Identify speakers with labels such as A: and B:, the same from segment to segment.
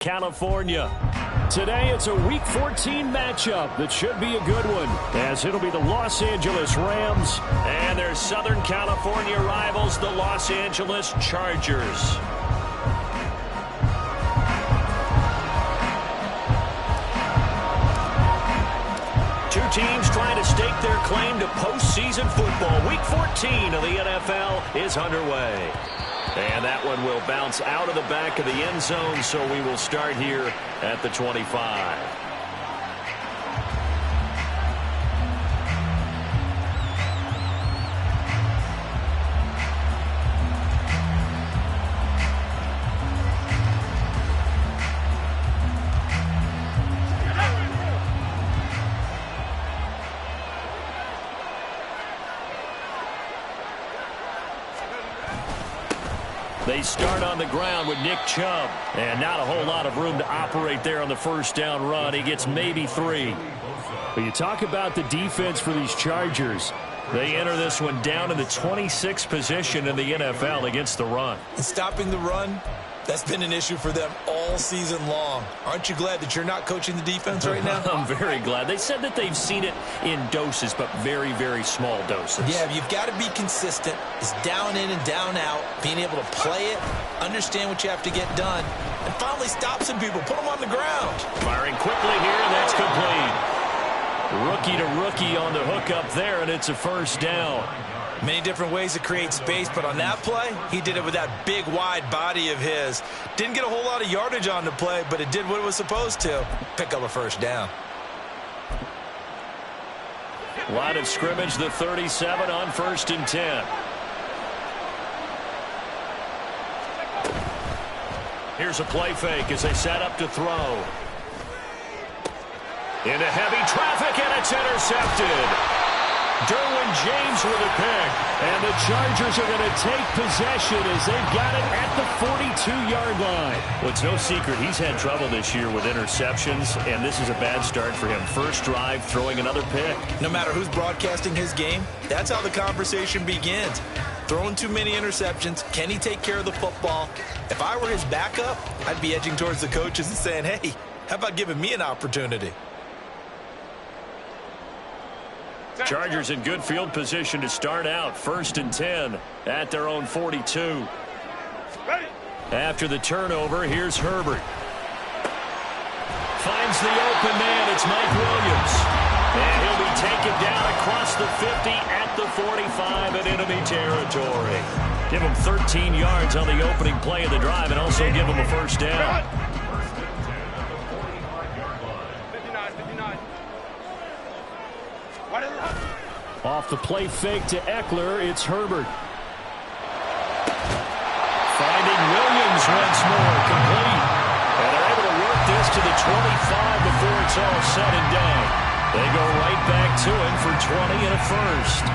A: California. Today it's a Week 14 matchup that should be a good one, as it'll be the Los Angeles Rams and their Southern California rivals, the Los Angeles Chargers. Two teams trying to stake their claim to postseason football. Week 14 of the NFL is underway. And that one will bounce out of the back of the end zone, so we will start here at the 25. They start on the ground with Nick Chubb. And not a whole lot of room to operate there on the first down run. He gets maybe 3. But you talk about the defense for these Chargers. They enter this one down in the 26th position in the NFL against the run.
B: And stopping the run, that's been an issue for them all season long. Aren't you glad that you're not coaching the defense right now?
A: I'm very glad. They said that they've seen it in doses, but very, very small doses.
B: Yeah, you've got to be consistent. It's down in and down out, being able to play it, understand what you have to get done, and finally stop some people, put them on the ground.
A: Firing quickly here, and that's complete. Rookie to rookie on the hook up there, and it's a first down.
B: Many different ways to create space, but on that play, he did it with that big, wide body of his. Didn't get a whole lot of yardage on the play, but it did what it was supposed to. Pick up a first down.
A: Line of scrimmage, the 37 on 1st and 10. Here's a play fake as they set up to throw. Into heavy traffic, and it's intercepted. Derwin James with a pick, and the Chargers are going to take possession as they've got it at the 42-yard line. Well, it's no secret he's had trouble this year with interceptions, and this is a bad start for him. First drive, throwing another pick.
B: No matter who's broadcasting his game, that's how the conversation begins. Throwing too many interceptions, can he take care of the football? If I were his backup, I'd be edging towards the coaches and saying, hey, how about giving me an opportunity?
A: Chargers in good field position to start out. 1st and 10 at their own 42. After the turnover, here's Herbert. Finds the open man. It's Mike Williams. And he'll be taken down across the 50 at the 45 in enemy territory. Give him 13 yards on the opening play of the drive and also give him a first down. Off the play fake to Eckler, it's Herbert. Finding Williams once more, complete. And they're able to work this to the 25 before it's all said and done. They go right back to him for 20 and a first.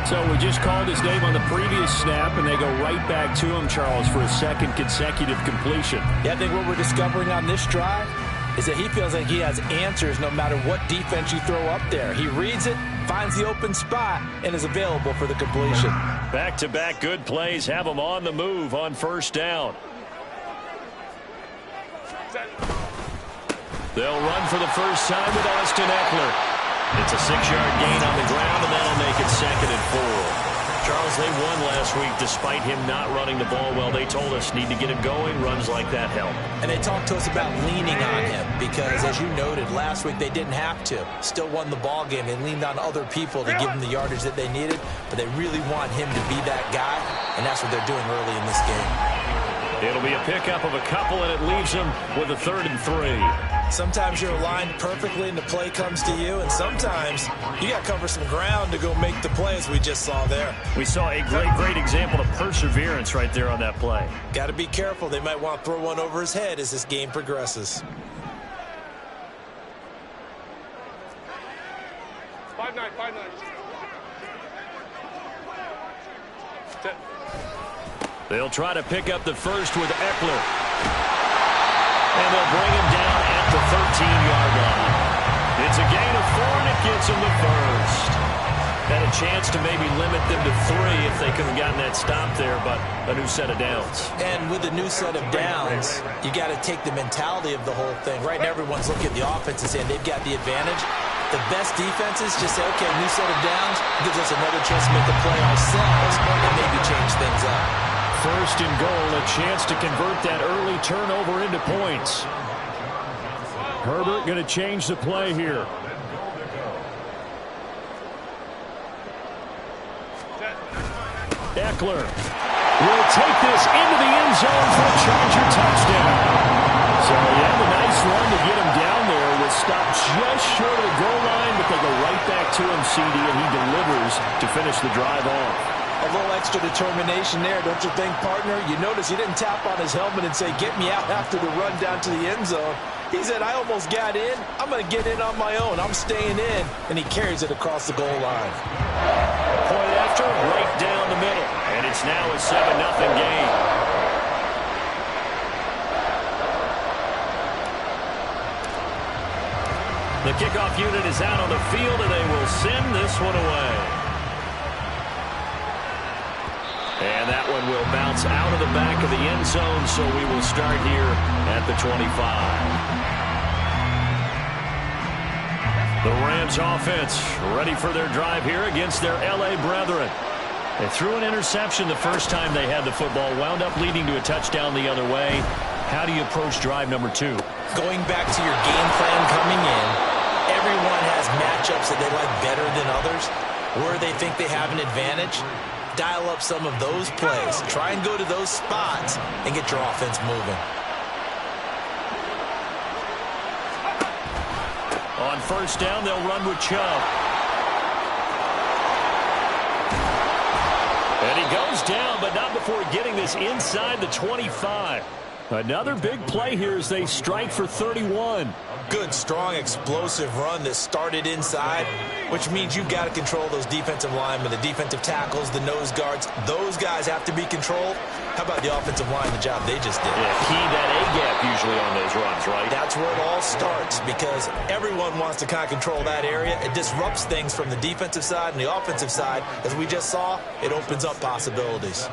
A: So we just called his name on the previous snap, and they go right back to him, Charles, for a second consecutive completion.
B: Yeah, I think what we're discovering on this drive is that he feels like he has answers no matter what defense you throw up there. He reads it, finds the open spot, and is available for the completion.
A: Back-to-back good plays have him on the move on first down. They'll run for the first time with Austin Eckler. It's a 6-yard gain on the ground, and that'll make it 2nd and 4. Charles, they won last week despite him not running the ball well. They told us need to get him going. Runs like that help.
B: And they talked to us about leaning on him because, as you noted, last week they didn't have to. Still won the ball game. They leaned on other people to give them the yardage that they needed, but they really want him to be that guy, and that's what they're doing early in this game.
A: It'll be a pickup of a couple, and it leaves them with a 3rd and 3.
B: Sometimes you're aligned perfectly and the play comes to you, and sometimes you got to cover some ground to go make the play, as we just saw there.
A: We saw a great example of perseverance right there on that play.
B: Got to be careful. They might want to throw one over his head as this game progresses.
C: 5-9, 5-9.
A: They'll try to pick up the first with Eckler. And they'll bring him down at the 13-yard line. It's a gain of 4, and it gets him the first. Had a chance to maybe limit them to 3 if they could have gotten that stop there, but a new set of downs.
B: And with a new set of downs, you got to take the mentality of the whole thing. Right now, everyone's looking at the offense and saying they've got the advantage. The best defenses just say, okay, new set of downs gives us another chance to make the play ourselves and maybe change things up.
A: First and goal, a chance to convert that early turnover into points. Herbert going to change the play here. Eckler will take this into the end zone for a Charger touchdown. So he had a nice run to get him down there. Was stopped just short of the goal line, but they go right back to him, CD, and he delivers to finish the drive off.
B: A little extra determination there, don't you think, partner? You notice he didn't tap on his helmet and say, get me out after the run down to the end zone. He said, I almost got in. I'm going to get in on my own. I'm staying in. And he carries it across the goal line.
A: Point after, right down the middle. And it's now a 7-0 game. The kickoff unit is out on the field, and they will send this one away. And that one will bounce out of the back of the end zone, so we will start here at the 25. The Rams offense ready for their drive here against their LA brethren. They threw an interception the first time they had the football, wound up leading to a touchdown the other way. How do you approach drive number 2?
B: Going back to your game plan coming in, everyone has matchups that they like better than others, where they think they have an advantage. Dial up some of those plays. Try and go to those spots and get your offense moving.
A: On first down, they'll run with Chubb. And he goes down, but not before getting this inside the 25. Another big play here as they strike for 31.
B: Good, strong, explosive run that started inside, which means you've got to control those defensive linemen, the defensive tackles, the nose guards. Those guys have to be controlled. How about the offensive line, the job they just did?
A: Yeah, key that A-gap usually on those runs, right?
B: That's where it all starts, because everyone wants to kind of control that area. It disrupts things from the defensive side and the offensive side. As we just saw, it opens up possibilities.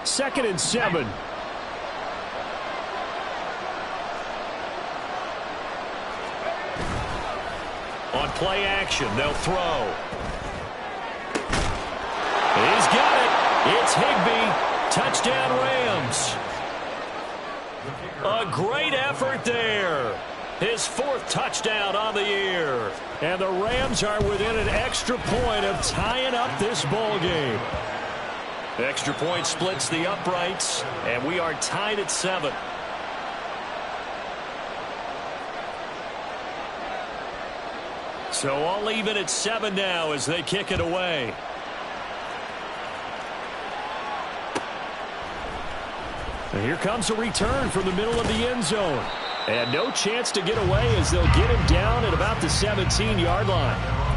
A: Second and 7. On play action, they'll throw. He's got it. It's Higbee. Touchdown Rams. A great effort there. His 4th touchdown on the year. And the Rams are within an extra point of tying up this ball game. The extra point splits the uprights, and we are tied at 7. So all even at 7 now as they kick it away. And here comes a return from the middle of the end zone. And no chance to get away as they'll get him down at about the 17-yard line.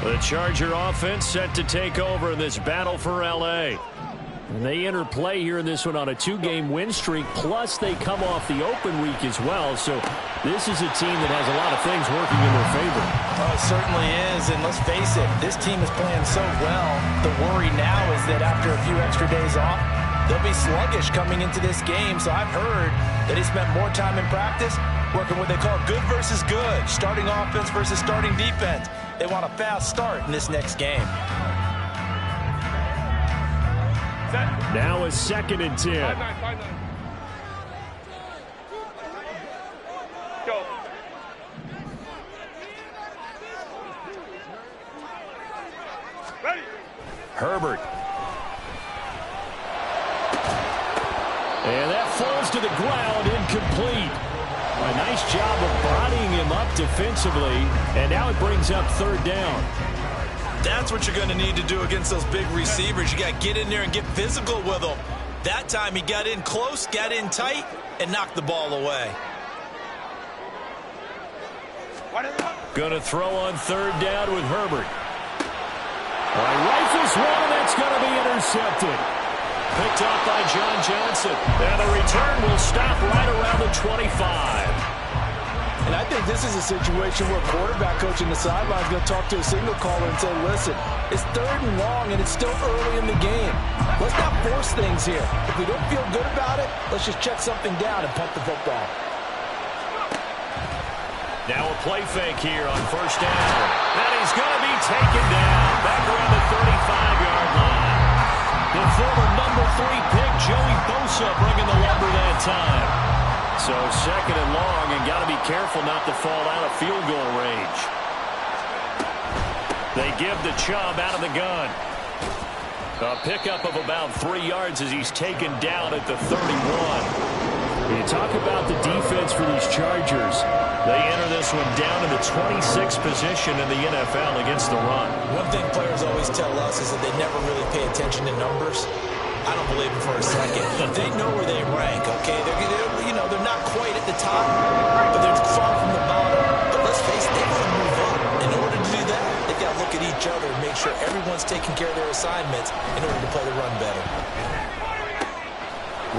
A: The Charger offense set to take over in this battle for L.A. And they enter play here in this one on a 2-game win streak, plus they come off the open week as well. So this is a team that has a lot of things working in their favor.
B: Oh, it certainly is, and let's face it, this team is playing so well. The worry now is that after a few extra days off, they'll be sluggish coming into this game. So I've heard that he spent more time in practice working what they call good versus good, starting offense versus starting defense. They want a fast start in this next game.
A: Now a 2nd and 10.
C: Go. Ready.
A: Herbert. And that falls to the ground, incomplete. A nice job of bodying him up defensively, and now it brings up 3rd down.
B: That's what you're going to need to do against those big receivers. You got to get in there and get physical with them. That time he got in close, got in tight, and knocked the ball away.
A: Going to throw on third down with Herbert. Rifles one, and that's going to be intercepted. Picked off by John Johnson. And the return will stop right around the 25.
B: And I think this is a situation where quarterback coach in the sideline is going to talk to a signal caller and say, listen, it's third and long, and it's still early in the game. Let's not force things here. If we don't feel good about it, let's just check something down and punt the football.
A: Now a play fake here on first down. And he's going to be taken down back around the 35-yard line. The former number 3 pick, Joey Bosa, bringing the lumber that time. So second and long, and got to be careful not to fall out of field goal range. They give the Chubb out of the gun. A pickup of about 3 yards as he's taken down at the 31. You talk about the defense for these Chargers. They enter this one down in the 26th position in the NFL against the run.
B: One thing players always tell us is that they never really pay attention to numbers. I don't believe them for a second. They know where they rank, okay? They're not quite at the top, but they're far from the bottom. But let's face it, they want to move up. In order to do that, they've got to look at each other and make sure everyone's taking care of their assignments in order to play the run better.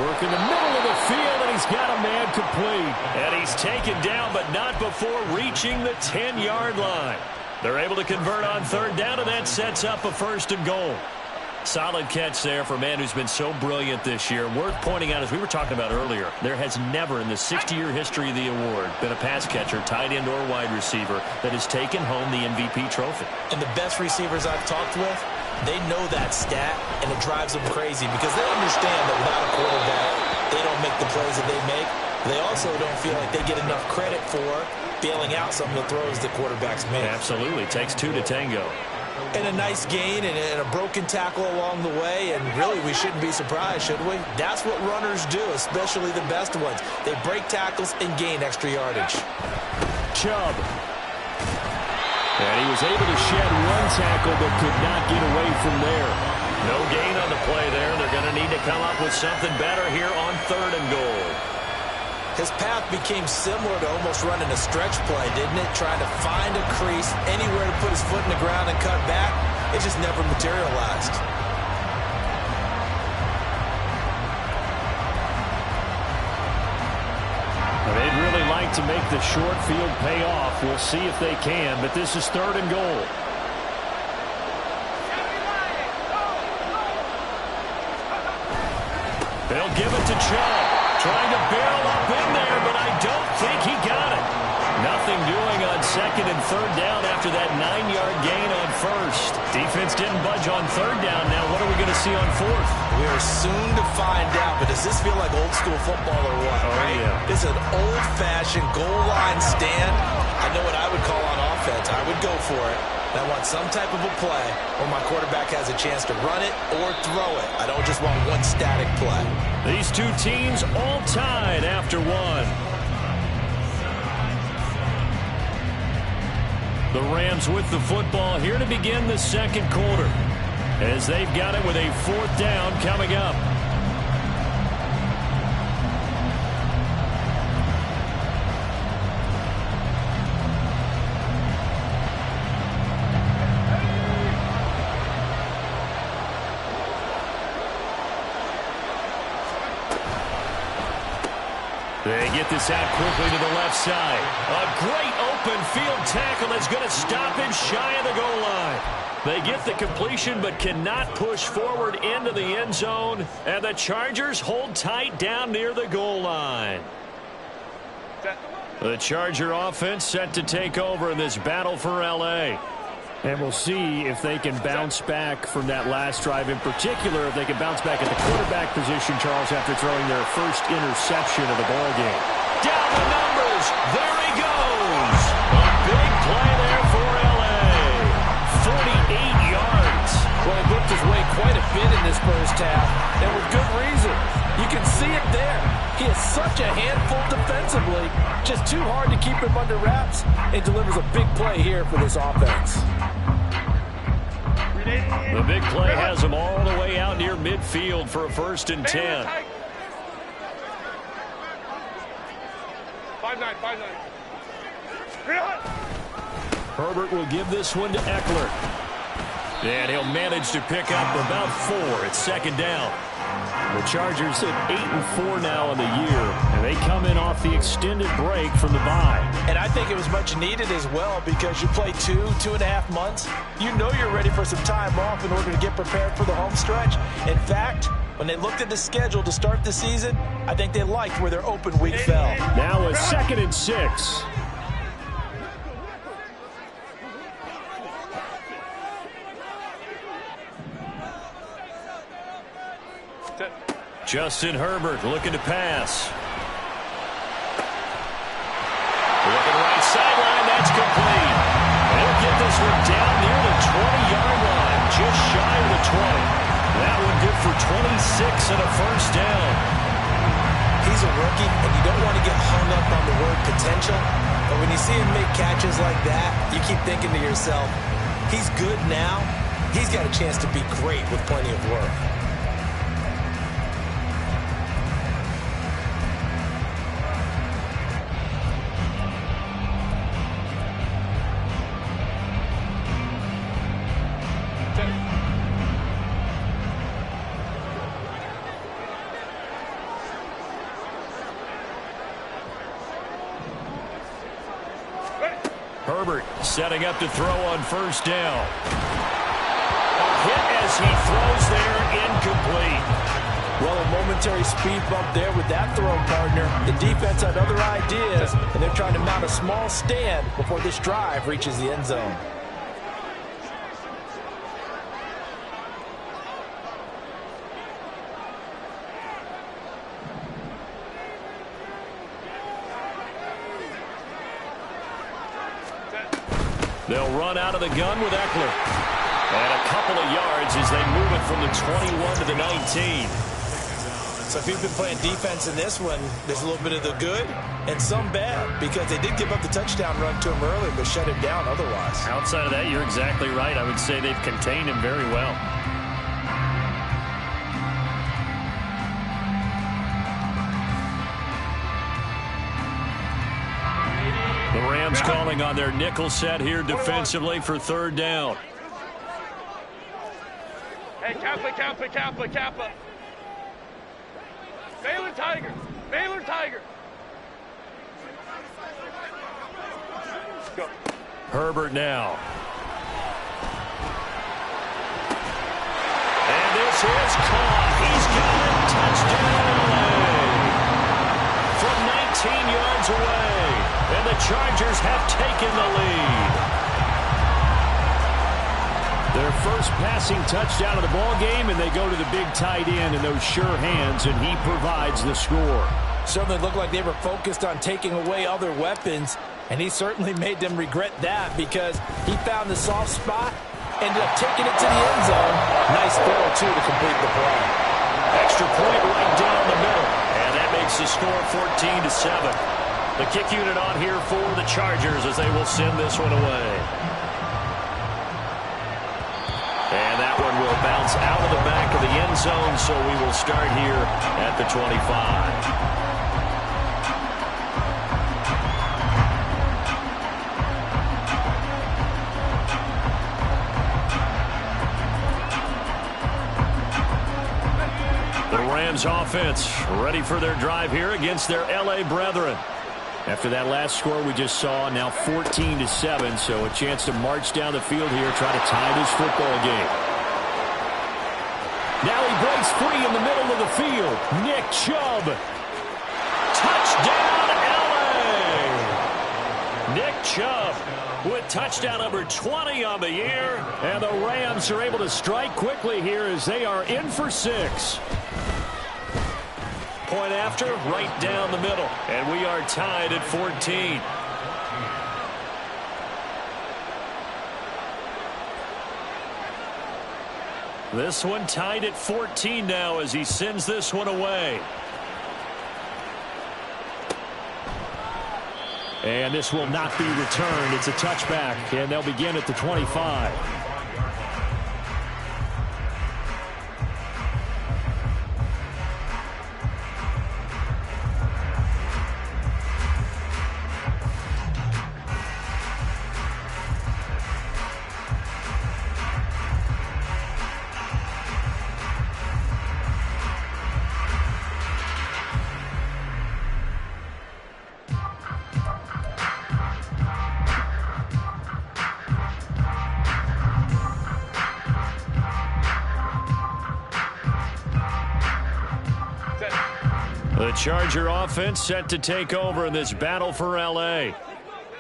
A: Work in the middle of the field, and he's got a man complete. And he's taken down, but not before reaching the 10-yard line. They're able to convert on third down, and that sets up a first and goal. Solid catch there for a man who's been so brilliant this year. Worth pointing out, as we were talking about earlier, there has never in the 60-year history of the award been a pass catcher, tight end, or wide receiver that has taken home the MVP trophy.
B: And the best receivers I've talked with, they know that stat, and it drives them crazy because they understand that without a quarterback, they don't make the plays that they make. They also don't feel like they get enough credit for bailing out some of the throws the quarterbacks make.
A: Absolutely. Takes 2 to tango.
B: And a nice gain and a broken tackle along the way, and really we shouldn't be surprised, should we? That's what runners do, especially the best ones. They break tackles and gain extra yardage.
A: Chubb. And he was able to shed one tackle but could not get away from there. No gain on the play there. They're going to need to come up with something better here on third and goal.
B: His path became similar to almost running a stretch play, didn't it? Trying to find a crease, anywhere to put his foot in the ground and cut back. It just never materialized.
A: They'd really like to make the short field pay off. We'll see if they can, but this is third and goal. They'll give it to Chubb. Trying to barrel up in there, but I don't think he got it. Nothing doing on second and third down after that 9-yard gain on first. Defense didn't budge on third down. Now what are we going to see on fourth?
B: We are soon to find out, but does this feel like old school football or what?
A: Oh,
B: right?
A: Yeah.
B: This is an old-fashioned goal line stand. I know what I would call on offense. I would go for it. And I want some type of a play where my quarterback has a chance to run it or throw it. I don't just want one static play.
A: These two teams all tied after one. The Rams with the football here to begin the second quarter, as they've got it with a fourth down coming up. They get this out quickly to the left side. A great open field tackle that's going to stop him shy of the goal line. They get the completion but cannot push forward into the end zone. And the Chargers hold tight down near the goal line. The Charger offense set to take over in this battle for L.A. And we'll see if they can bounce back from that last drive. In particular, if they can bounce back at the quarterback position, Charles, after throwing their first interception of the ballgame. Down the numbers. There he goes. A big play there for L.A. 48 yards.
D: Well, he booked his way quite a bit in this first half, and with good reason. You can see it there. He is such a handful defensively. Just too hard to keep him under wraps, and delivers a big play here for this offense.
A: The big play has him all the way out near midfield for a 1st and 10.
C: 5-9.
A: Herbert will give this one to Eckler. And he'll manage to pick up about 4. It's second down. The Chargers sit 8-4 now in the year, and they come in off the extended break from the bye.
B: And I think it was much needed as well because you play 2.5 months. You know you're ready for some time off in order to get prepared for the home stretch. In fact, when they looked at the schedule to start the season, I think they liked where their open week fell.
A: Now a 2nd and 6. Justin Herbert looking to pass. Looking right sideline, that's complete. They'll get this one down near the 20-yard line, just shy of the 20. That one good for 26 and a first down.
B: He's a rookie, and you don't want to get hung up on the word potential. But when you see him make catches like that, you keep thinking to yourself, he's good now. He's got a chance to be great with plenty of work.
A: Herbert setting up to throw on first down. A hit as he throws there, incomplete.
B: Well, a momentary speed bump there with that throw, partner. The defense had other ideas, and they're trying to mount a small stand before this drive reaches the end zone.
A: They'll run out of the gun with Eckler. And a couple of yards as they move it from the 21 to the 19.
B: So if you've been playing defense in this one, there's a little bit of the good and some bad because they did give up the touchdown run to him earlier but shut him down otherwise.
A: Outside of that, you're exactly right. I would say they've contained him very well. The Rams calling on their nickel set here defensively for third down.
C: Hey, Kappa. Baylor Tiger. Go.
A: Herbert now. And this is caught. He's got it. Touchdown. From 19 yards away. And the Chargers have taken the lead. Their first passing touchdown of the ball game, and they go to the big tight end in those sure hands, and he provides the score.
B: Certainly looked like they were focused on taking away other weapons, and he certainly made them regret that because he found the soft spot, ended up taking it to the end zone. Nice throw, too, to complete the play.
A: Extra point right down the middle, and that makes the score 14-7. The kick unit on here for the Chargers as they will send this one away. And that one will bounce out of the back of the end zone, so we will start here at the 25. The Rams offense ready for their drive here against their LA brethren. After that last score we just saw, now 14-7, so a chance to march down the field here, try to tie this football game. Now he breaks free in the middle of the field. Nick Chubb. Touchdown, LA! Nick Chubb with touchdown number 20 on the year, and the Rams are able to strike quickly here as they are in for 6. Point after, right down the middle. And we are tied at 14. This one tied at 14 now as he sends this one away. And this will not be returned. It's a touchback, and they'll begin at the 25. Charger offense set to take over in this battle for L.A.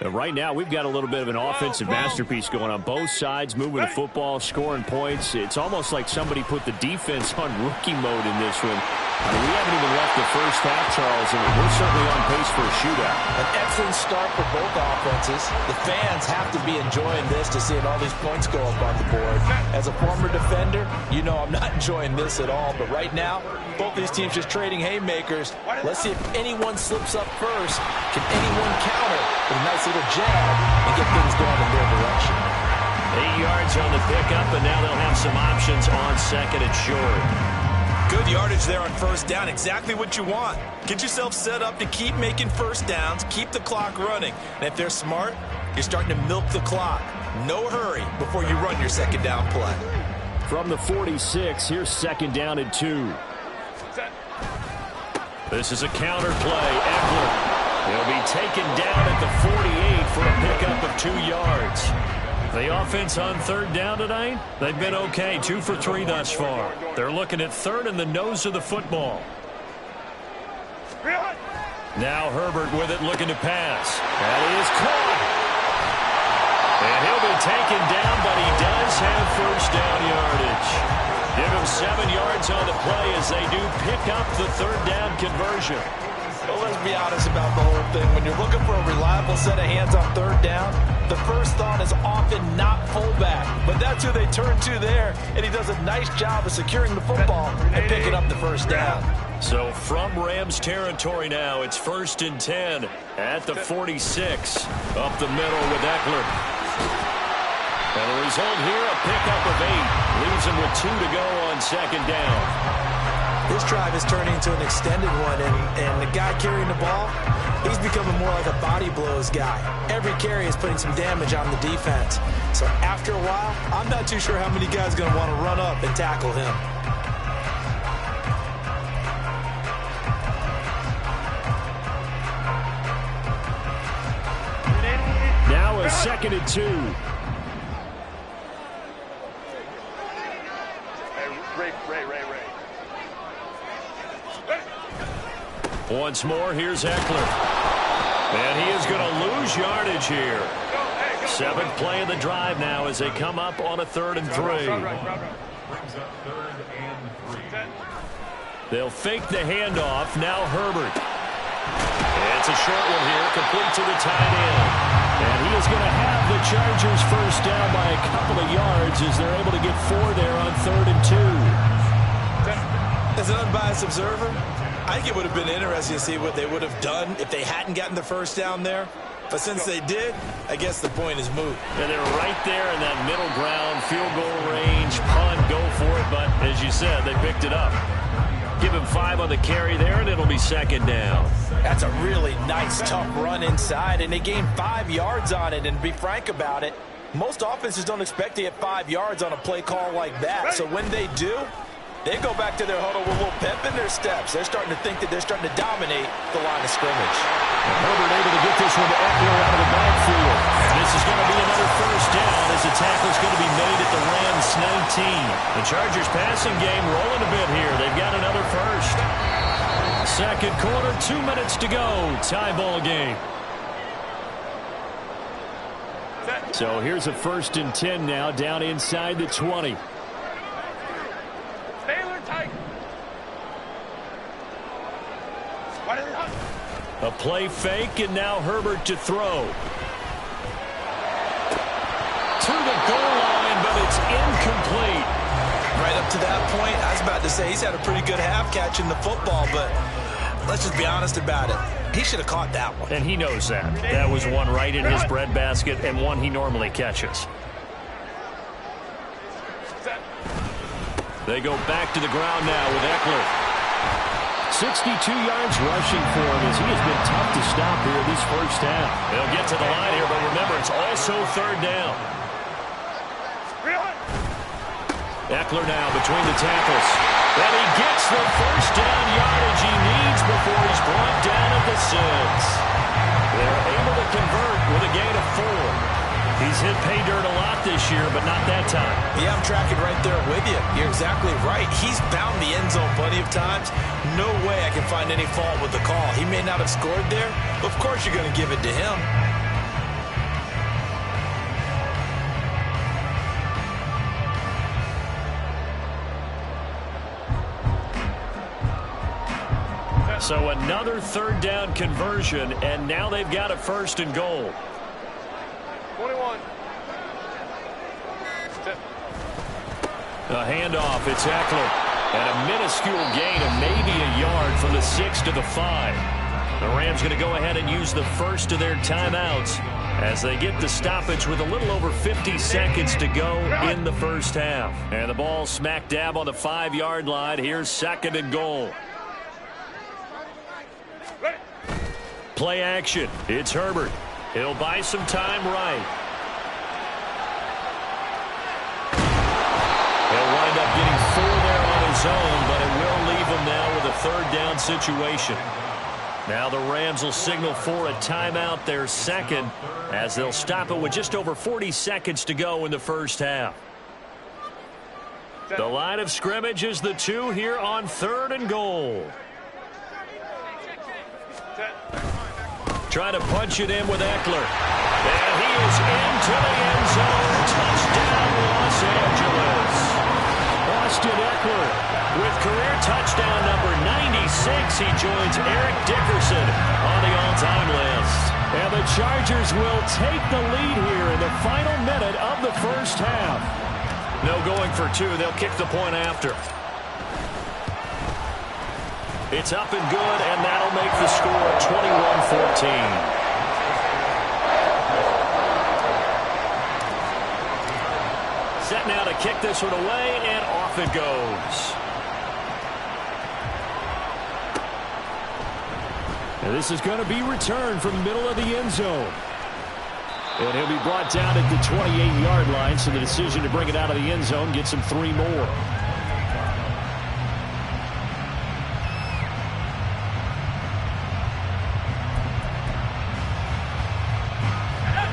A: Right now, we've got a little bit of an offensive masterpiece going on both sides, moving the football, scoring points. It's almost like somebody put the defense on rookie mode in this one. I mean, we haven't even left the first half, Charles, and we're certainly on pace for a shootout.
B: An excellent start for both offenses. The fans have to be enjoying this to seeing all these points go up on the board. As a former defender, you know I'm not enjoying this at all. But right now, both these teams just trading haymakers. Let's see if anyone slips up first. Can anyone counter with a nice little jab and get things going in their direction?
A: 8 yards on the pickup, and now they'll have some options on second and short.
B: Good yardage there on first down. Exactly what you want. Get yourself set up to keep making first downs, keep the clock running. And if they're smart, you're starting to milk the clock. No hurry before you run your second down play.
A: From the 46, here's second down and 2. This is a counter play. Eckler. He'll be taken down at the 48 for a pickup of 2 yards. The offense on third down tonight, they've been okay, 2 for 3 thus far. They're looking at third in the nose of the football. Now Herbert with it, looking to pass. That is caught. And he'll be taken down, but he does have first down yardage. Give him 7 yards on the play as they do pick up the third down conversion.
B: Well, let's be honest about the whole thing. When you're looking for a reliable set of hands on third down, the first thought is often not fullback. But that's who they turn to there, and he does a nice job of securing the football and picking up the first down.
A: So from Rams territory now, it's 1st and 10 at the 46. Up the middle with Eckler. And the result here, a pickup of 8. Leaves him with 2 to go on second down.
B: This drive is turning into an extended one, and the guy carrying the ball, he's becoming more like a body blows guy. Every carry is putting some damage on the defense. So after a while, I'm not too sure how many guys are going to want to run up and tackle him.
A: Now a 2nd and 2. Once more, here's Eckler. And he is going to lose yardage here. 7th play of the drive now as they come up on a 3rd and 3. They'll fake the handoff. Now Herbert. It's a short one here, complete to the tight end. And he is going to have the Chargers first down by a couple of yards as they're able to get 4 there on 3rd and 2.
B: As an unbiased observer, I think it would have been interesting to see what they would have done if they hadn't gotten the first down there. But since they did, I guess the point is moot.
A: And they're right there in that middle ground, field goal range, punt, go for it. But as you said, they picked it up. Give him 5 on the carry there, and it'll be second down.
B: That's a really nice, tough run inside, and they gained 5 yards on it. And to be frank about it, most offenses don't expect to get 5 yards on a play call like that. So when they do, they go back to their huddle with a little pep in their steps. They're starting to think that they're starting to dominate the line of scrimmage.
A: And Herbert able to get this one to Eckler out of the backfield. This is going to be another first down as the tackle is going to be made at the Rams 19. The Chargers passing game rolling a bit here. They've got another first. Second quarter, 2 minutes to go. Tie ball game. So here's a 1st and 10 now down inside the 20. A play fake, and now Herbert to throw. To the goal line, but it's incomplete.
B: Right up to that point, I was about to say he's had a pretty good half catching the football, but let's just be honest about it. He should have caught that one.
A: And he knows that. That was one right in his breadbasket and one he normally catches. They go back to the ground now with Eckler. 62 yards rushing for him as he has been tough to stop here this first half. They'll get to the line here, but remember, it's also 3rd down. Eckler now between the tackles. And he gets the first down yardage he needs before he's brought down at the 6. They're able to convert with a gain of 4. He's He's hit pay dirt a lot this year, but not that time.
B: Yeah, I'm tracking right there with you. You're exactly right. He's found the end zone plenty of times. No way I can find any fault with the call. He may not have scored there, but of course you're going to give it to him.
A: So another third down conversion, and now they've got a 1st and goal.
C: 21.
A: A handoff, it's Eckler. And a minuscule gain of maybe a yard from the 6 to the 5. The Rams going to go ahead and use the first of their timeouts as they get the stoppage with a little over 50 seconds to go in the first half. And the ball smack dab on the 5-yard line. Here's 2nd and goal. Play action. It's Herbert. He'll buy some time right. He'll wind up getting 4 there on his own, but it will leave him now with a 3rd down situation. Now the Rams will signal for a timeout, their 2nd, as they'll stop it with just over 40 seconds to go in the first half. The line of scrimmage is the 2 here on 3rd and goal. Trying to punch it in with Eckler. And he is into the end zone. Touchdown, Los Angeles. Austin Eckler with career touchdown number 96. He joins Eric Dickerson on the all-time list. And the Chargers will take the lead here in the final minute of the first half. No going for 2. They'll kick the point after. It's up and good, and that'll make the score 21-14. Set now to kick this one away, and off it goes. And this is going to be returned from the middle of the end zone. And he'll be brought down at the 28-yard line, so the decision to bring it out of the end zone gets him 3 more.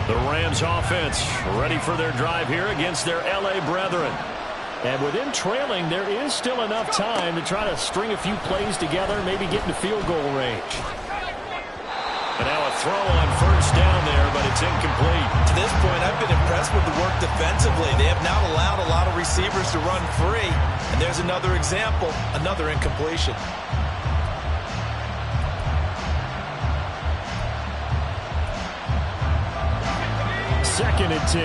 A: The Rams offense ready for their drive here against their LA brethren. And with them trailing, there is still enough time to try to string a few plays together, maybe get into field goal range. And now a throw on 1st down there, but it's incomplete.
B: To this point, I've been impressed with the work defensively. They have now allowed a lot of receivers to run free. And there's another example, another incompletion.
A: 2nd and 10.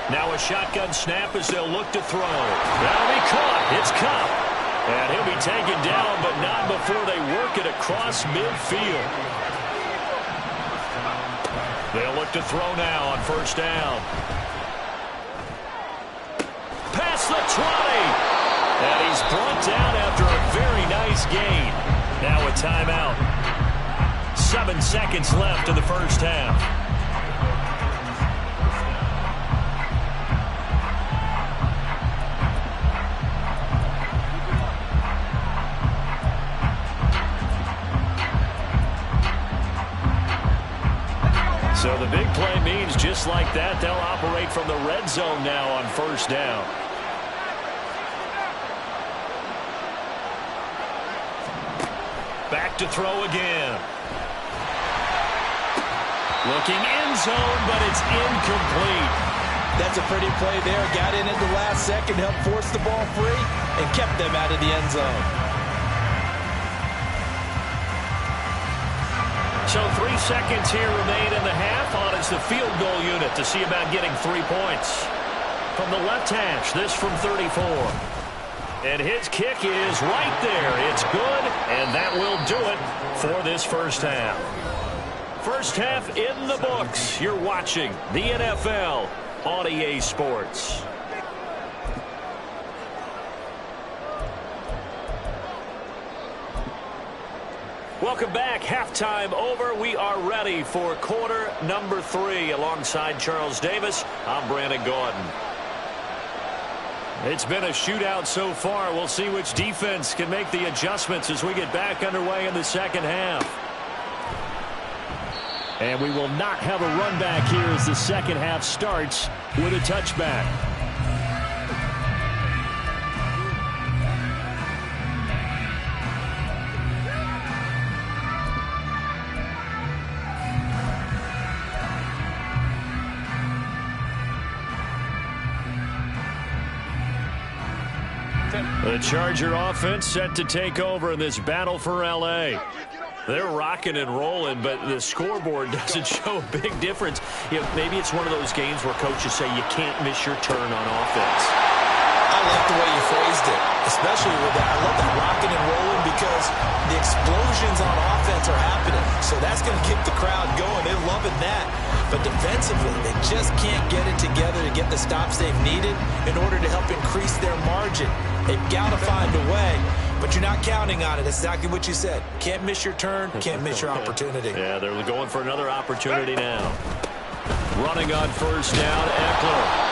A: Now a shotgun snap as they'll look to throw. That'll be caught. It's Cup. And he'll be taken down, but not before they work it across midfield. They'll look to throw now on 1st down. Past the 20. And he's brought down after a very nice gain. Now a timeout. 7 seconds left in the first half. So the big play means just like that, they'll operate from the red zone now on 1st down. Back to throw again. Looking end zone, but it's incomplete.
B: That's a pretty play there. Got in at the last second, helped force the ball free, and kept them out of the end zone.
A: So 3 seconds here remain in the half on as the field goal unit to see about getting 3 points. From the left hash, this from 34. And his kick is right there. It's good, and that will do it for this first half. First half in the books. You're watching the NFL on EA Sports. Welcome back. Halftime over. We are ready for quarter number 3. Alongside Charles Davis, I'm Brandon Gordon. It's been a shootout so far. We'll see which defense can make the adjustments as we get back underway in the second half. And we will not have a run back here as the second half starts with a touchback. The Charger offense set to take over in this battle for L.A. They're rocking and rolling, but the scoreboard doesn't show a big difference. You know, maybe it's one of those games where coaches say you can't miss your turn on offense.
B: I like the way you phrased it, especially with that. I love that rocking and rolling because the explosions on offense are happening. So that's going to keep the crowd going. They're loving that. But defensively, they just can't get it together to get the stops they've needed in order to help increase their margin. They've got to find a way, but you're not counting on it. That's exactly what you said. Can't miss your turn, can't miss your opportunity.
A: Yeah, they're going for another opportunity now. Running on first down, Eckler.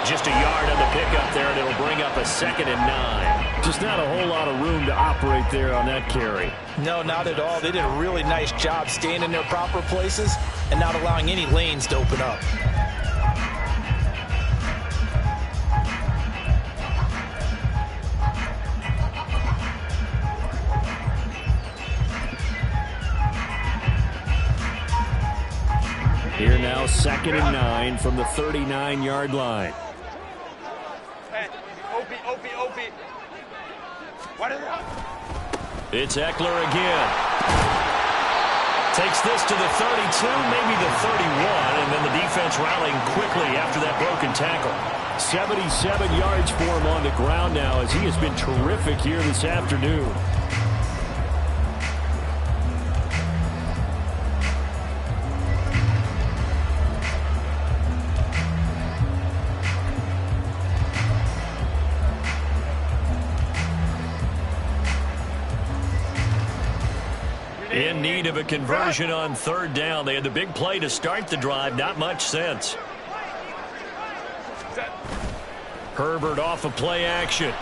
A: Just a yard on the pickup there, and it'll bring up a 2nd and 9. Just not a whole lot of room to operate there on that carry.
B: No, not at all. They did a really nice job staying in their proper places and not allowing any lanes to open up.
A: Here now, 2nd and 9 from the 39-yard line. It's Eckler again. Takes this to the 32, maybe the 31, and then the defense rallying quickly after that broken tackle. 77 yards for him on the ground now as he has been terrific here this afternoon. In need of a conversion on 3rd down. They had the big play to start the drive. Not much sense. Herbert off of play action.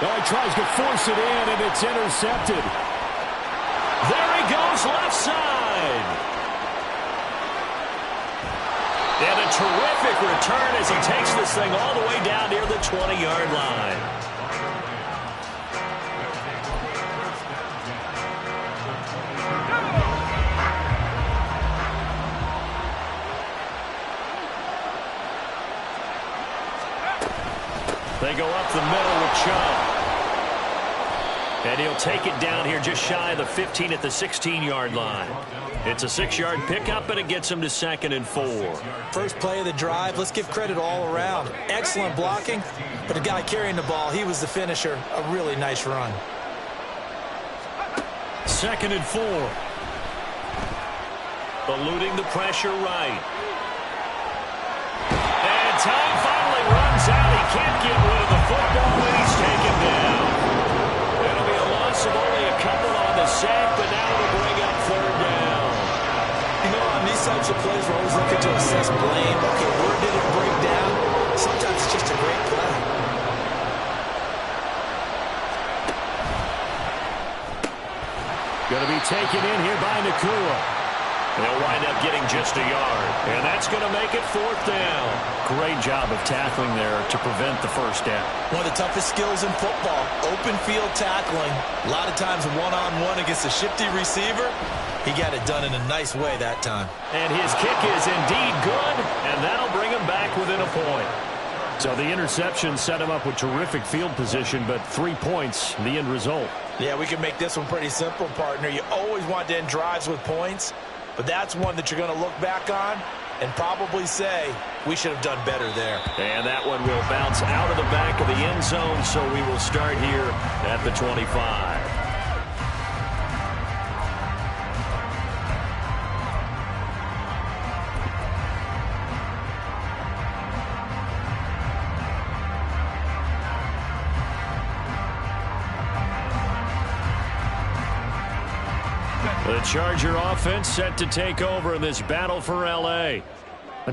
A: Oh, he tries to force it in, and it's intercepted. There he goes, left side. And a terrific return as he takes this thing all the way down near the 20-yard line. They go up the middle with Chubb. And he'll take it down here just shy of the 15 at the 16-yard line. It's a 6-yard pickup, and it gets him to 2nd and 4.
B: First play of the drive, let's give credit all around. Excellent blocking, but the guy carrying the ball, he was the finisher. A really nice run.
A: 2nd and 4. Eluding the pressure right. And time finally runs out. He can't get rid of the football, and he's taken down. It'll be a loss of only a couple on the sack, but now it'll bring up 3rd down.
B: You know, on these types of plays, we're always looking to assess blame. Okay, where did it break down? Sometimes it's just a great play.
A: Going to be taken in here by Nakua. They'll wind up getting just a yard. And that's going to make it 4th down. Great job of tackling there to prevent the first down.
B: One of the toughest skills in football, open field tackling. A lot of times one-on-one against a shifty receiver. He got it done in a nice way that time.
A: And his kick is indeed good, and that'll bring him back within a point. So the interception set him up with terrific field position, but 3 points, the end result.
B: Yeah, we can make this one pretty simple, partner. You always want to end drives with points, but that's one that you're going to look back on and probably say, we should have done better there.
A: And that one will bounce out of the back of the end zone, so we will start here at the 25. The Charger offense set to take over in this battle for L.A.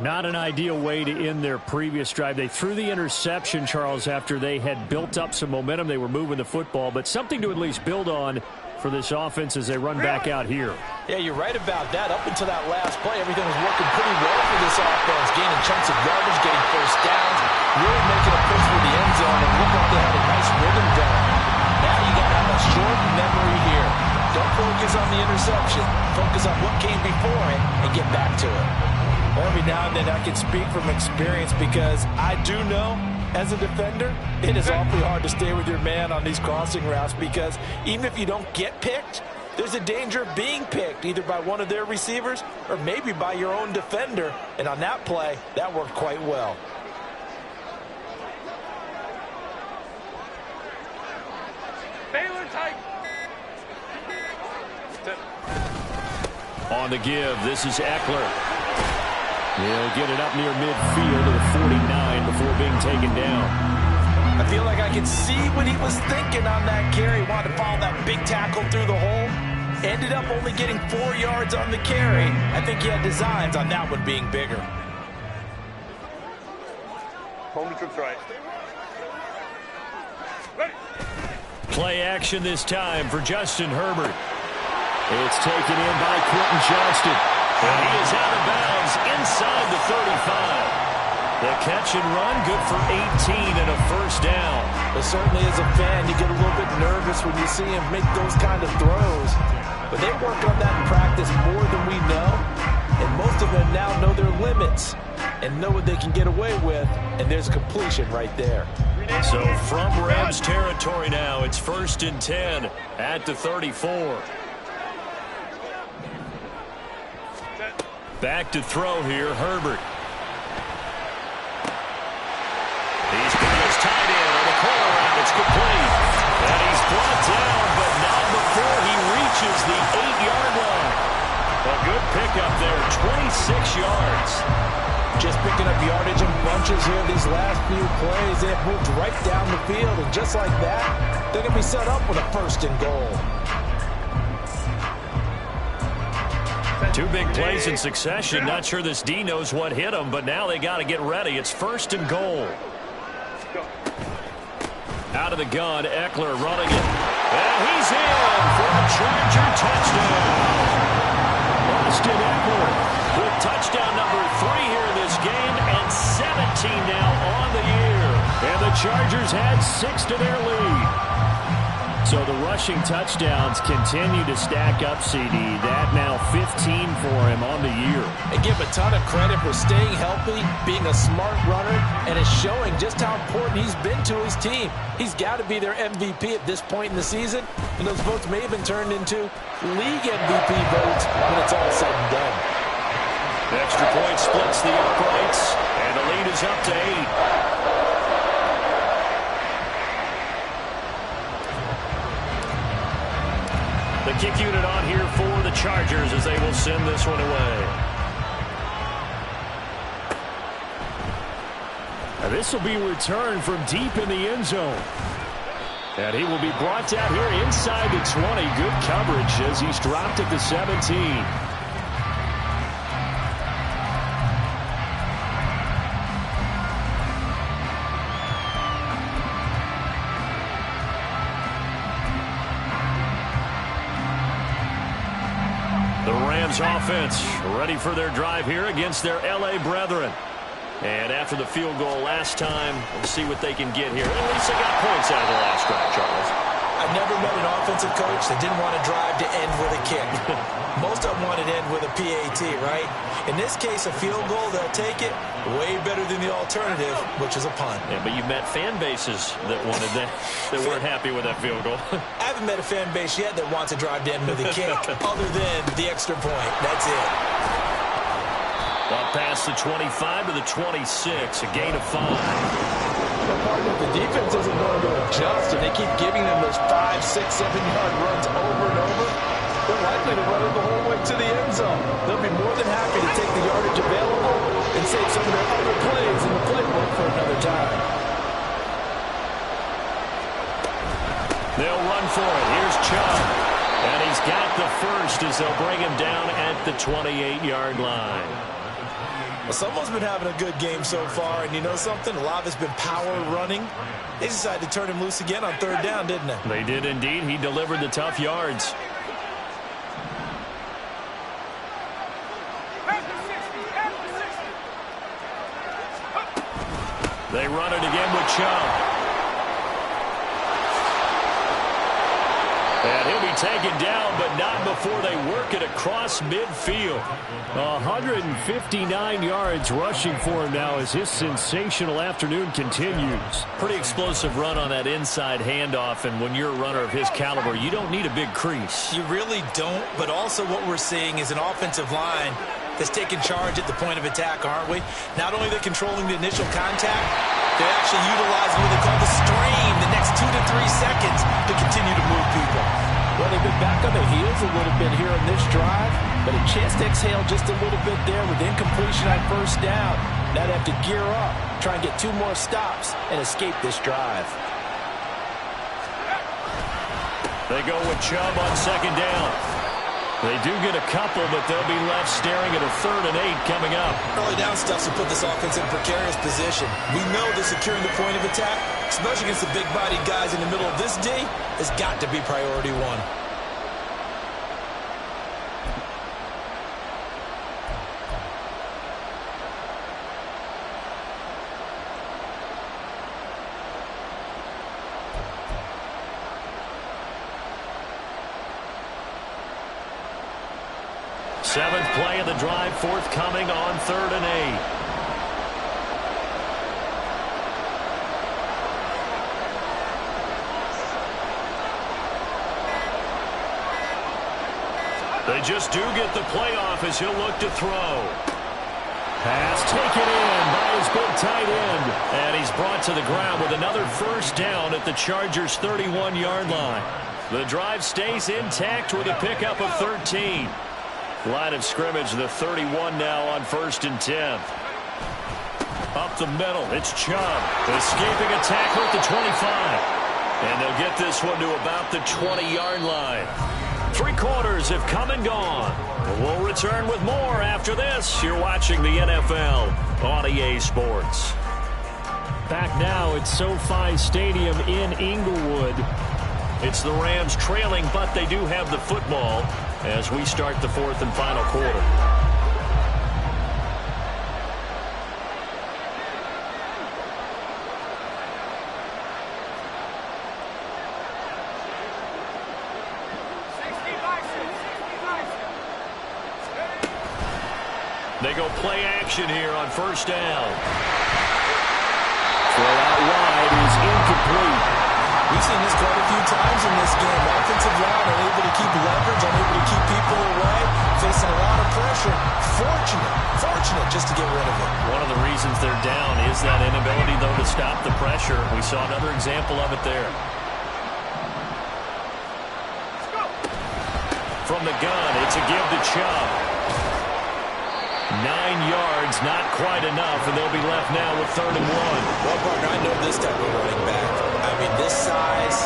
A: Not an ideal way to end their previous drive. They threw the interception, Charles, after they had built up some momentum. They were moving the football, but something to at least build on for this offense as they run back out here.
B: Yeah, you're right about that. Up until that last play, everything was working pretty well for this offense, gaining chunks of yardage, getting first downs, really making a push for the end zone, and looked like they had a nice rhythm going. Now you got to have a short memory here. Don't focus on the interception. Focus on what came before it and get back to it.
D: Every now and then I can speak from experience because I do know, as a defender, it is awfully hard to stay with your man on these crossing routes because even if you don't get picked, there's a danger of being picked either by one of their receivers or maybe by your own defender. And on that play, that worked quite well.
C: Baylor tight.
A: On the give, this is Eckler. He'll get it up near midfield to the 49 before being taken down.
D: I feel like I can see what he was thinking on that carry. Wanted to follow that big tackle through the hole. Ended up only getting 4 yards on the carry. I think he had designs on that one being bigger.
C: Home to trips right. Ready.
A: Play action this time for Justin Herbert. It's taken in by Quentin Johnston. And he is out of bounds inside the 35. The catch and run, good for 18 and a first down.
D: But certainly as a fan, you get a little bit nervous when you see him make those kind of throws. But they work on that in practice more than we know. And most of them now know their limits and know what they can get away with. And there's a completion right there.
A: So from Rams territory now, it's 1st and 10 at the 34. Back to throw here, Herbert. He's got his tight end on the corner, and it's complete. And he's brought down, but not before he reaches the 8-yard line. A good pickup there, 26 yards.
D: Just picking up yardage in bunches here these last few plays. They have moved right down the field, and just like that, they're going to be set up with a 1st and goal.
A: 2 big plays in succession. Not sure this D knows what hit him, but now they got to get ready. It's 1st and goal. Out of the gun, Eckler running it. And he's in for a Charger touchdown. Austin Eckler with touchdown number 3 here in this game and 17 now on the year. And the Chargers had 6 to their lead. So the rushing touchdowns continue to stack up, CD. That now 15 for him on the year.
D: And give him a ton of credit for staying healthy, being a smart runner, and it's showing just how important he's been to his team. He's got to be their MVP at this point in the season, and those votes may have been turned into league MVP votes when it's all said and done.
A: The extra point splits the uprights, and the lead is up to 8. The kick unit on here for the Chargers as they will send this one away. Now this will be returned from deep in the end zone. And he will be brought down here inside the 20. Good coverage as he's dropped at the 17. Offense ready for their drive here against their LA brethren. And after the field goal last time, we'll see what they can get here. At least they got points out of the last drive, Charles.
B: I've never met an offensive coach that didn't want to drive to end with a kick. Most of them wanted to end with a PAT, right? In this case, a field goal, they'll take it. Way better than the alternative, which is a punt.
A: Yeah, but you've met fan bases that wanted that, that weren't happy with that field goal.
B: I haven't met a fan base yet that wants to drive to end with a kick, other than the extra point. That's it.
A: Up past the 25 to the 26, a gain of 5.
D: If the defense isn't going to adjust and they keep giving them those 5, 6, 7-yard runs over and over, they're likely to run it the whole way to the end zone. They'll be more than happy to take the yardage available and save some of their other plays in the playbook for another time.
A: They'll run for it. Here's Chubb. And he's got the first as they'll bring him down at the 28-yard line.
B: Well, someone's been having a good game so far, and you know something? A lot of it's been power running. They decided to turn him loose again on third down, didn't they?
A: They did indeed. He delivered the tough yards. They run it again with Chubb. And he'll be taken down, but not before they work it across midfield. 159 yards rushing for him now as his sensational afternoon continues. Pretty explosive run on that inside handoff, and when you're a runner of his caliber, you don't need a big crease.
B: You really don't, but also what we're seeing is an offensive line that's taking charge at the point of attack, aren't we? Not only are they controlling the initial contact, they're actually utilizing what they call the stream, the next 2 to 3 seconds to continue to move people.
D: Well, they've been back on their heels a little bit here on this drive, but a chance to exhale just a little bit there with incompletion on first down. Now they have to gear up, try and get 2 more stops, and escape this drive.
A: They go with Chubb on second down. They do get a couple, but they'll be left staring at a 3rd and 8 coming up.
B: Early down stuff to put this offense in a precarious position. We know that securing the point of attack, especially against the big-bodied guys in the middle of this D, has got to be priority 1.
A: Seventh play of the drive forthcoming on 3rd and 8. They just do get the playoff as he'll look to throw. Pass taken in by his big tight end. And he's brought to the ground with another first down at the Chargers' 31-yard line. The drive stays intact with a pickup of 13. Line of scrimmage, the 31 now on 1st and 10. Up the middle, it's Chubb. Escaping a tackle at the 25. And they'll get this one to about the 20-yard line. 3 quarters have come and gone. We'll return with more after this. You're watching the NFL on EA Sports. Back now at SoFi Stadium in Inglewood. It's the Rams trailing, but they do have the football as we start the 4th and final quarter. They go play action here on first down. Throw out wide is incomplete.
B: We've seen this quite a few times in this game. Offensive line unable to keep leverage, unable to keep people away, facing a lot of pressure. Fortunate just to get rid of it.
A: One of the reasons they're down is that inability, though, to stop the pressure. We saw another example of it there. From the gun, it's a give to Chubb. 9 yards, not quite enough, and they'll be left now with 3rd and 1.
B: Well, partner, I know this type of running back. I mean, this size,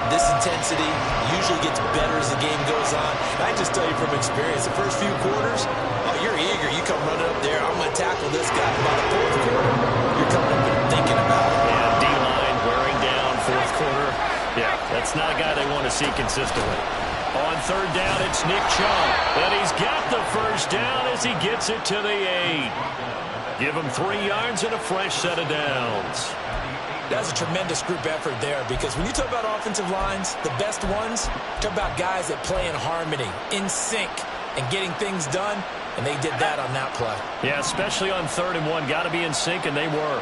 B: this intensity usually gets better as the game goes on. And I just tell you from experience, the first few quarters, oh, you're eager. You come running up there, I'm going to tackle this guy. By the 4th quarter, you're coming up and thinking about it.
A: Yeah, D-line wearing down 4th quarter. Yeah, that's not a guy they want to see consistently. On 3rd down, it's Nick Chubb. And he's got the first down as he gets it to the 8. Give him 3 yards and a fresh set of downs.
B: That's a tremendous group effort there, because when you talk about offensive lines, the best ones, talk about guys that play in harmony, in sync, and getting things done, and they did that on that play.
A: Yeah, especially on 3rd and 1. Got to be in sync, and they were.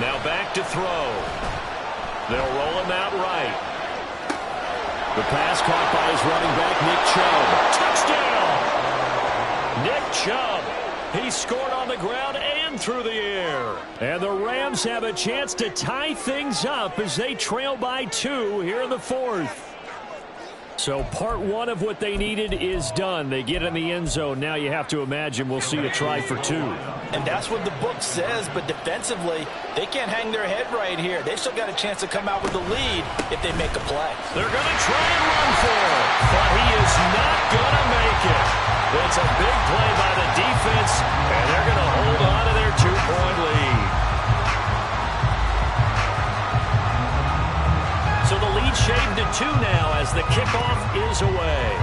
A: Now back to throw. They'll roll him out right. The pass caught by his running back, Nick Chubb. Touchdown! Nick Chubb. He scored on the ground and through the air. And the Rams have a chance to tie things up as they trail by 2 here in the 4th. So part 1 of what they needed is done. They get in the end zone. Now you have to imagine we'll see a try for 2.
D: And that's what the book says, but defensively, they can't hang their head right here. They've still got a chance to come out with the lead if they make a play.
A: They're going to try and run for it, but he is not going to make it. It's a big play by the defense, and they're going to hold on to their 2-point lead. So the lead shaved to 2 now as the kickoff is away.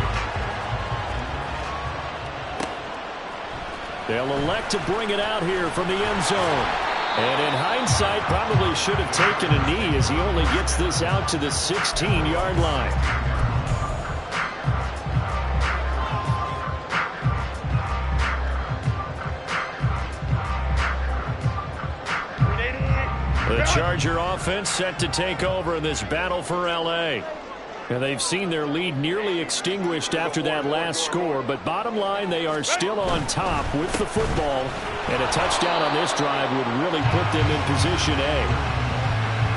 A: They'll elect to bring it out here from the end zone. And in hindsight, probably should have taken a knee as he only gets this out to the 16-yard line. The Charger offense set to take over in this battle for L.A. And they've seen their lead nearly extinguished after that last score. But bottom line, they are still on top with the football. And a touchdown on this drive would really put them in position A.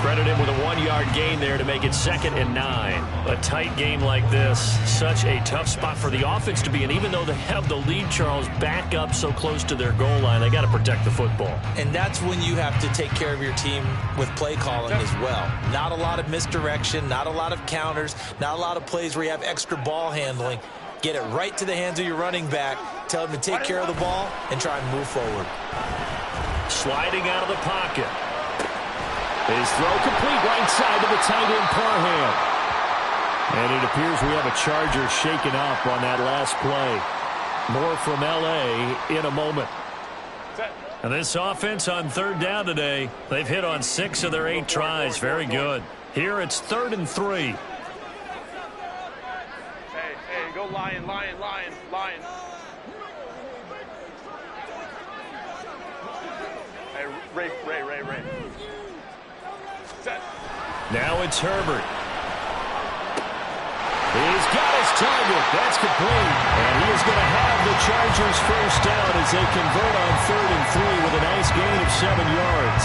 A: Credit him with a 1-yard gain there to make it 2nd and 9. A tight game like this, such a tough spot for the offense to be in. Even though they have the lead, Charles, back up so close to their goal line, they got to protect the football.
B: And that's when you have to take care of your team with play calling as well. Not a lot of misdirection, not a lot of counters, not a lot of plays where you have extra ball handling. Get it right to the hands of your running back, tell him to take care of the ball, and try and move forward.
A: Sliding out of the pocket. His throw complete right side to the tight end Parham. And it appears we have a Charger shaken up on that last play. More from L.A. in a moment. And this offense on 3rd down today, they've hit on 6 of their 8 tries. Very good. Here it's 3rd and 3.
C: Hey, go Lion, Lion, Lion, Lion. Hey, Ray. Set.
A: Now it's Herbert. He's got his target. That's complete. And he is going to have the Chargers first down as they convert on 3rd and 3 with a nice gain of 7 yards.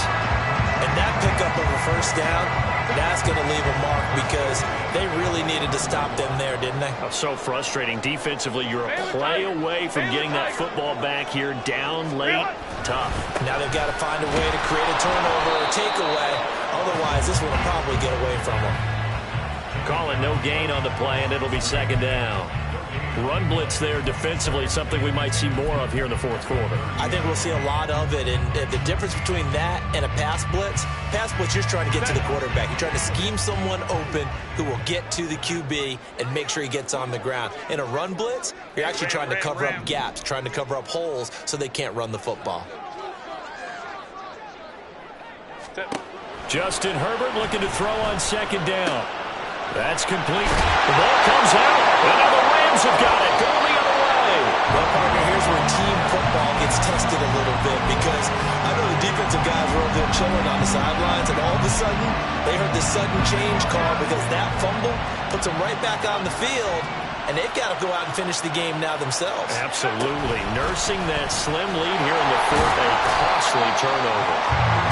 B: And that pickup of a first down, that's going to leave a mark because they really needed to stop them there, didn't they?
A: Oh, so frustrating. Defensively, you're a play away from getting that football back here. Down late, tough.
B: Now they've got to find a way to create a turnover or takeaway. Otherwise, this one will probably get away from them.
A: Calling no gain on the play, and it'll be 2nd down. Run blitz there defensively, something we might see more of here in the 4th quarter.
B: I think we'll see a lot of it, and the difference between that and a pass blitz, you're just trying to get to the quarterback. You're trying to scheme someone open who will get to the QB and make sure he gets on the ground. In a run blitz, you're actually trying to cover up gaps, trying to cover up holes so they can't run the football.
A: Justin Herbert looking to throw on 2nd down. That's complete. The ball comes out, and now the Rams have got it. Going the other way.
B: Well, partner, here's where team football gets tested a little bit because I know the defensive guys were over there chilling on the sidelines, and all of a sudden, they heard this sudden change call because that fumble puts them right back on the field, and they've got to go out and finish the game now themselves.
A: Absolutely. Nursing that slim lead here in the 4th, a costly turnover.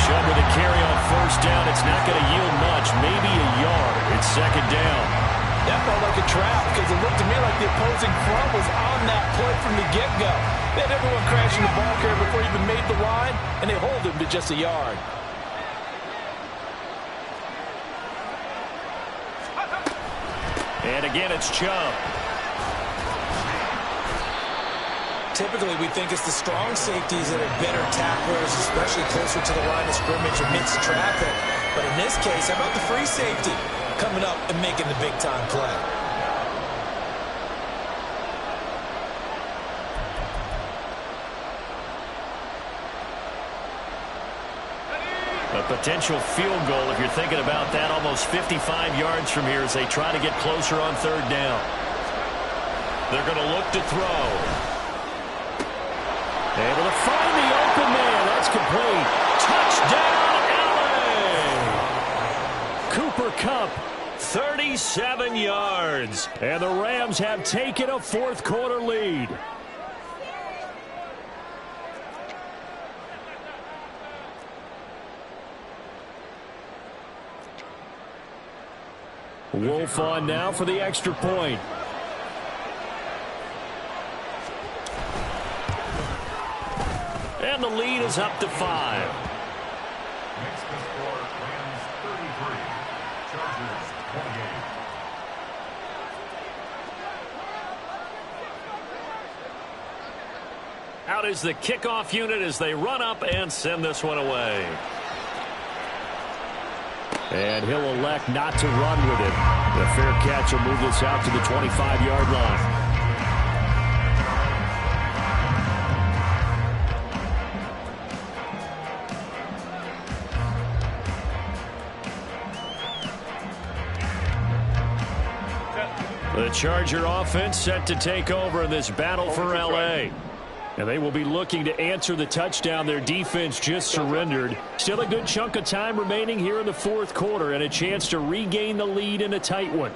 A: Chubb with a carry on 1st down. It's not going to yield much, maybe a yard. It's 2nd down.
D: That felt like a trap because it looked to me like the opposing front was on that play from the get-go. They had everyone crashing the ball carrier before he even made the line, and they hold him to just a yard.
A: And again, it's Chubb.
B: Typically, we think it's the strong safeties that are better tacklers, especially closer to the line of scrimmage amidst traffic. But in this case, how about the free safety coming up and making the big-time play?
A: A potential field goal, if you're thinking about that, almost 55 yards from here as they try to get closer on 3rd down. They're going to look to throw. Able to find the open man. That's complete. Touchdown, LA! Cooper Kupp, 37 yards. And the Rams have taken a 4th quarter lead. Wolf on now for the extra point. And the lead is up to 5.
E: Next to score, Rams 33, Chargers 28.
A: Out is the kickoff unit as they run up and send this one away. And he'll elect not to run with it. The fair catch will move this out to the 25-yard line. The Charger offense set to take over in this battle for LA. And they will be looking to answer the touchdown their defense just surrendered. Still a good chunk of time remaining here in the fourth quarter and a chance to regain the lead in a tight one.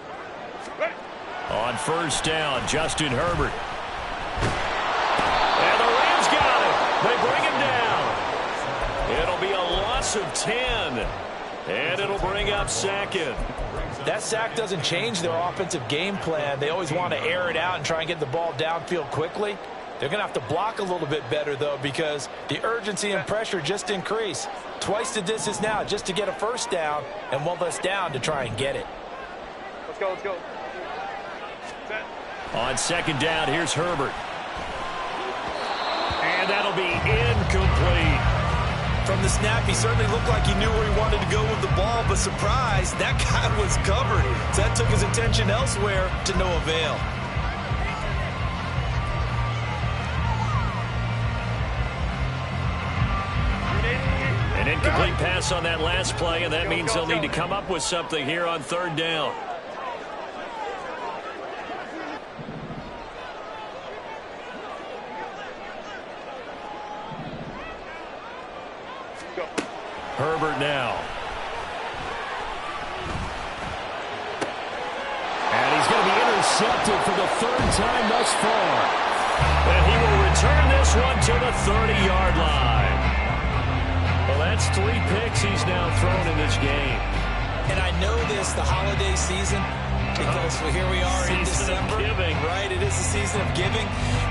A: On first down, Justin Herbert. And the Rams got him. They bring him down. It'll be a loss of 10. And it'll bring up second.
B: That sack doesn't change their offensive game plan. They always want to air it out and try and get the ball downfield quickly. They're going to have to block a little bit better, though, because the urgency and pressure just increase. Twice the distance now just to get a first down, and one less down to try and get it.
C: Let's go, let's go. Set.
A: On second down, here's Herbert. And that'll be incomplete.
B: From the snap, he certainly looked like he knew where he wanted to go with the ball, but surprise, that guy was covered. So that took his attention elsewhere to no avail.
A: An incomplete pass on that last play, and that means they'll need to come up with something here on third down. Herbert now. And he's going to be intercepted for the third time thus far. And he will return this one to the 30-yard line. Well, that's 3 picks he's now thrown in this game.
B: And I know this, the holiday season, because here we are in December. Right, it is the season of giving.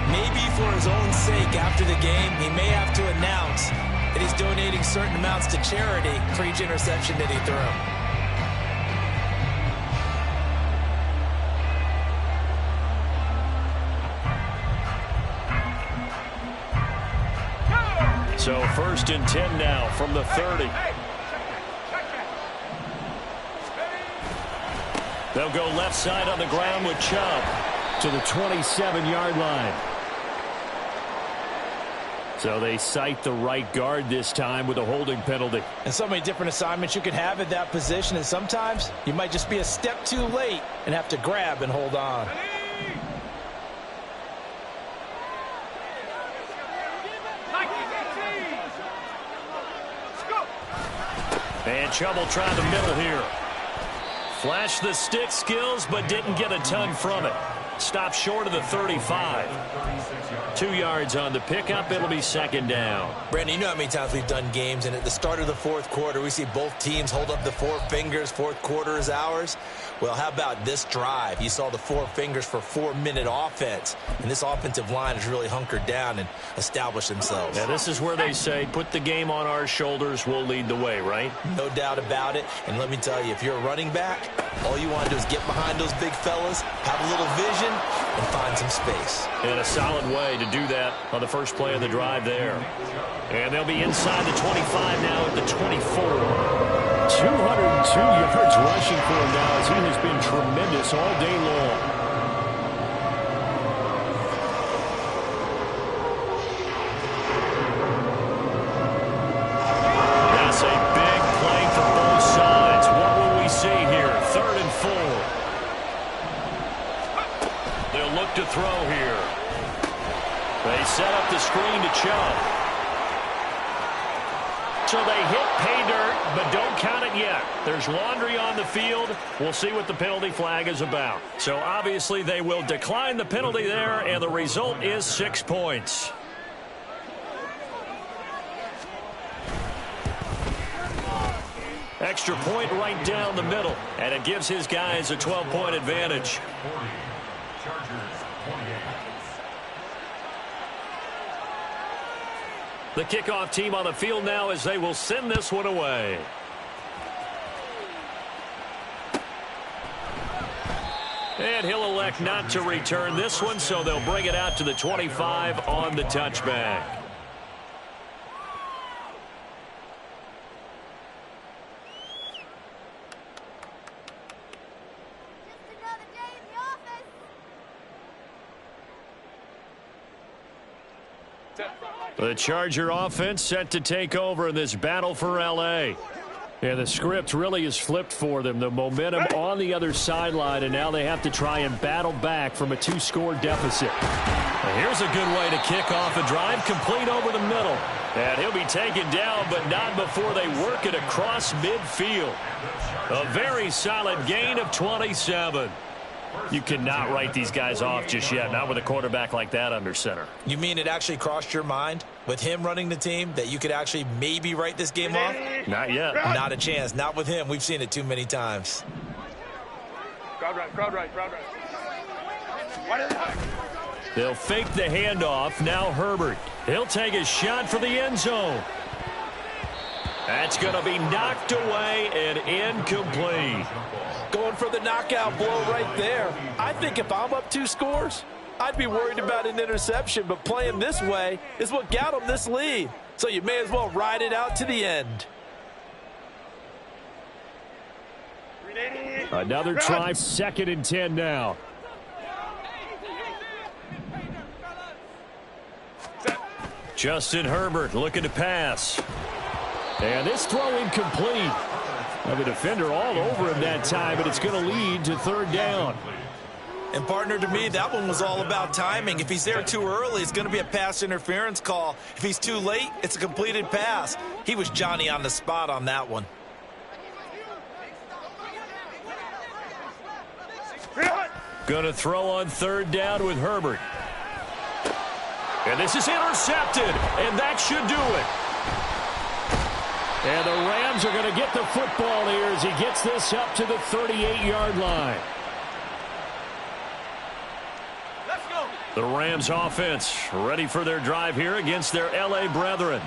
B: Maybe for his own sake after the game, he may have to announce that he's donating certain amounts to charity for each interception that he threw.
A: So first and 10 now from the 30. They'll go left side on the ground with Chubb to the 27-yard line. So they cite the right guard this time with a holding penalty.
B: And so many different assignments you can have at that position, and sometimes you might just be a step too late and have to grab and hold on.
A: And Chubb will try the middle here. Flashed the stick skills, but didn't get a ton from it. Stopped short of the 35. 2 yards on the pickup. It'll be second down.
B: Brandon, you know how many times we've done games, and at the start of the fourth quarter, we see both teams hold up the 4 fingers. Fourth quarter is ours. Well, how about this drive? You saw the 4 fingers for 4-minute offense, and this offensive line has really hunkered down and established themselves.
A: Yeah, this is where they say, put the game on our shoulders, we'll lead the way, right?
B: No doubt about it. And let me tell you, if you're a running back, all you want to do is get behind those big fellas, have a little vision, and find some space.
A: And a solid way to do that on the first play of the drive there. And they'll be inside the 25 now at the 24. 202 yards rushing for him now as he has been tremendous all day long. That's a big play for both sides. What will we see here? 3rd and 4. They'll look to throw here. They set up the screen to Chubb. So they hit pay dirt, but don't count it yet. There's laundry on the field. We'll see what the penalty flag is about. So obviously they will decline the penalty there, and the result is 6 points. Extra point right down the middle, and it gives his guys a 12-point advantage. The kickoff team on the field now as they will send this one away. And he'll elect not to return this one, so they'll bring it out to the 25 on the touchback. The Charger offense set to take over in this battle for L.A. Yeah, the script really is flipped for them. The momentum on the other sideline, and now they have to try and battle back from a 2-score deficit. And here's a good way to kick off a drive, complete over the middle. And he'll be taken down, but not before they work it across midfield. A very solid gain of 27. You cannot write these guys off just yet, not with a quarterback like that under center.
B: You mean it actually crossed your mind with him running the team that you could actually maybe write this game off?
A: Not yet.
B: Not a chance. Not with him. We've seen it too many times.
C: Crowd right, crowd right, crowd right.
A: They'll fake the handoff. Now Herbert. He'll take a shot for the end zone. That's going to be knocked away and incomplete.
D: Going for the knockout blow right there. I think if I'm up 2 scores, I'd be worried about an interception, but playing this way is what got them this lead. So you may as well ride it out to the end.
A: Another try, 2nd and 10 now. Justin Herbert looking to pass. And this throw incomplete. Have a defender all over him that time, but it's going to lead to 3rd down.
B: And, partner, to me, that one was all about timing. If he's there too early, it's going to be a pass interference call. If he's too late, it's a completed pass. He was Johnny on the spot on that one.
A: Going to throw on 3rd down with Herbert. And this is intercepted, and that should do it. And the Rams are going to get the football here as he gets this up to the 38-yard line.
C: Let's go.
A: The Rams offense ready for their drive here against their L.A. brethren.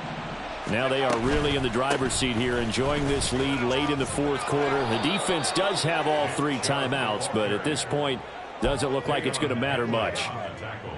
A: Now they are really in the driver's seat here, enjoying this lead late in the 4th quarter. The defense does have all 3 timeouts, but at this point, doesn't look like it's going to matter much.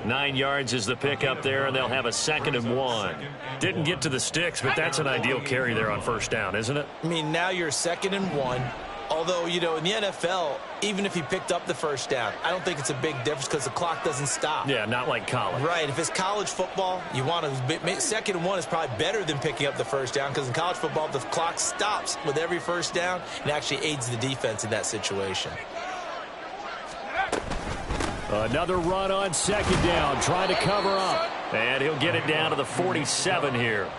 A: 9 yards is the pickup there, and they'll have a 2nd and 1. Didn't get to the sticks, but that's an ideal carry there on 1st down, isn't it?
B: I mean, now you're 2nd and 1. Although, you know, in the NFL, even if he picked up the 1st down, I don't think it's a big difference because the clock doesn't stop.
A: Yeah, not like college.
B: Right. If it's college football, you want to 2nd and 1 is probably better than picking up the 1st down because in college football, the clock stops with every 1st down and actually aids the defense in that situation.
A: Another run on 2nd down, trying to cover up. And he'll get it down to the 47 here.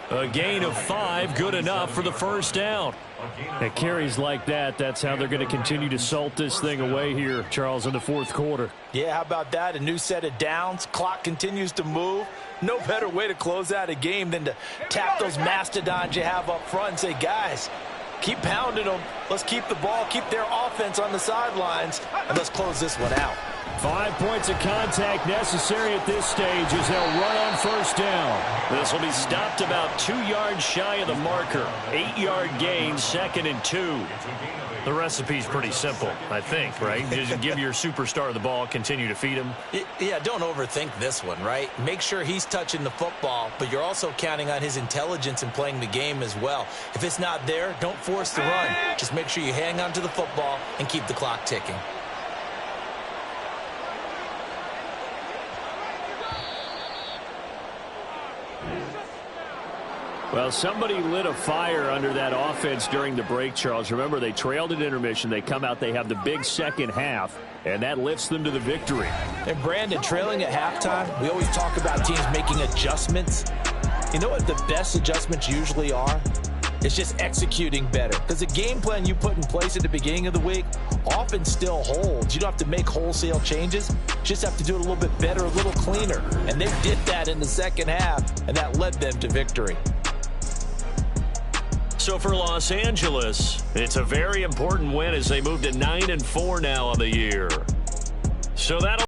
A: A gain of 5, good enough for the 1st down. At carries like that, that's how they're going to continue to salt this thing away here, Charles, in the 4th quarter.
D: Yeah, how about that? A new set of downs. Clock continues to move. No better way to close out a game than to tap those mastodons you have up front and say, guys, keep pounding them. Let's keep the ball, keep their offense on the sidelines, and let's close this one out.
A: 5 points of contact necessary at this stage as they'll run on 1st down. This will be stopped about 2 yards shy of the marker. 8-yard gain, 2nd and 2. The recipe's pretty simple, I think, right? Just give your superstar the ball, continue to feed him.
B: Yeah, don't overthink this one, right? Make sure he's touching the football, but you're also counting on his intelligence in playing the game as well. If it's not there, don't force the run. Just make sure you hang on to the football and keep the clock ticking.
A: Well, somebody lit a fire under that offense during the break, Charles. Remember, they trailed at intermission. They come out, they have the big 2nd half, and that lifts them to the victory.
D: And, Brandon, trailing at halftime, we always talk about teams making adjustments. You know what the best adjustments usually are? It's just executing better. Because the game plan you put in place at the beginning of the week often still holds. You don't have to make wholesale changes. You just have to do it a little bit better, a little cleaner. And they did that in the 2nd half, and that led them to victory.
A: So for Los Angeles, it's a very important win as they move to 9-4 now on the year. So that'll